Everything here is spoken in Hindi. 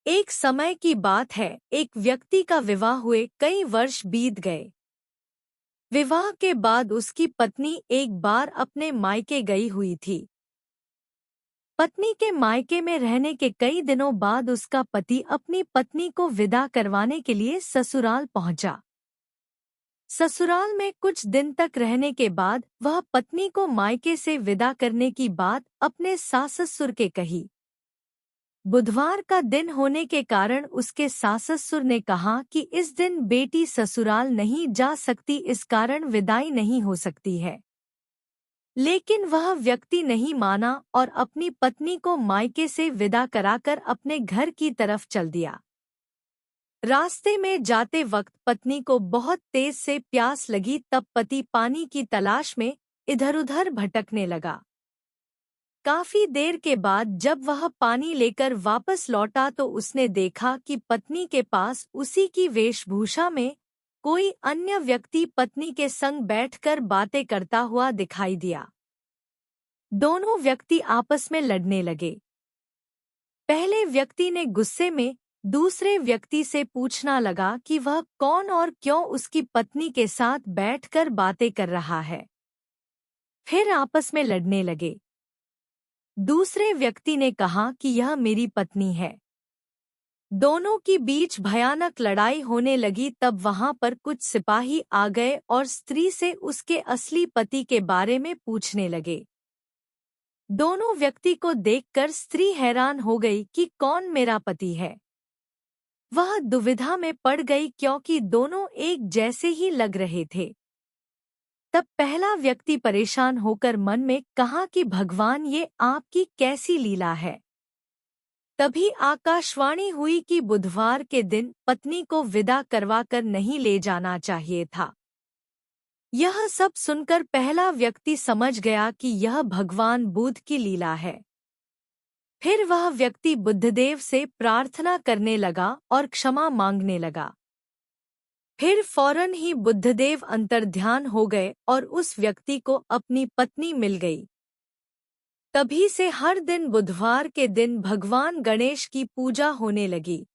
एक समय की बात है, एक व्यक्ति का विवाह हुए कई वर्ष बीत गए। विवाह के बाद उसकी पत्नी एक बार अपने मायके गई हुई थी। पत्नी के मायके में रहने के कई दिनों बाद उसका पति अपनी पत्नी को विदा करवाने के लिए ससुराल पहुंचा। ससुराल में कुछ दिन तक रहने के बाद वह पत्नी को मायके से विदा करने की बात अपने सास-ससुर के कही। बुधवार का दिन होने के कारण उसके सास-ससुर ने कहा कि इस दिन बेटी ससुराल नहीं जा सकती, इस कारण विदाई नहीं हो सकती है। लेकिन वह व्यक्ति नहीं माना और अपनी पत्नी को मायके से विदा कराकर अपने घर की तरफ चल दिया। रास्ते में जाते वक्त पत्नी को बहुत तेज से प्यास लगी, तब पति पानी की तलाश में इधर-उधर भटकने लगा। काफी देर के बाद जब वह पानी लेकर वापस लौटा तो उसने देखा कि पत्नी के पास उसी की वेशभूषा में कोई अन्य व्यक्ति पत्नी के संग बैठकर बातें करता हुआ दिखाई दिया। दोनों व्यक्ति आपस में लड़ने लगे। पहले व्यक्ति ने गुस्से में दूसरे व्यक्ति से पूछना लगा कि वह कौन और क्यों उसकी पत्नी के साथ बैठकर बातें कर रहा है। फिर आपस में लड़ने लगे। दूसरे व्यक्ति ने कहा कि यह मेरी पत्नी है। दोनों की बीच भयानक लड़ाई होने लगी। तब वहां पर कुछ सिपाही आ गए और स्त्री से उसके असली पति के बारे में पूछने लगे। दोनों व्यक्ति को देखकर स्त्री हैरान हो गई कि कौन मेरा पति है। वह दुविधा में पड़ गई क्योंकि दोनों एक जैसे ही लग रहे थे। तब पहला व्यक्ति परेशान होकर मन में कहा कि भगवान, ये आपकी कैसी लीला है। तभी आकाशवाणी हुई कि बुधवार के दिन पत्नी को विदा करवाकर नहीं ले जाना चाहिए था। यह सब सुनकर पहला व्यक्ति समझ गया कि यह भगवान बुद्ध की लीला है। फिर वह व्यक्ति बुद्धदेव से प्रार्थना करने लगा और क्षमा मांगने लगा। फिर फौरन ही बुद्धदेव अंतर्ध्यान हो गए और उस व्यक्ति को अपनी पत्नी मिल गई। तभी से हर दिन बुधवार के दिन भगवान गणेश की पूजा होने लगी।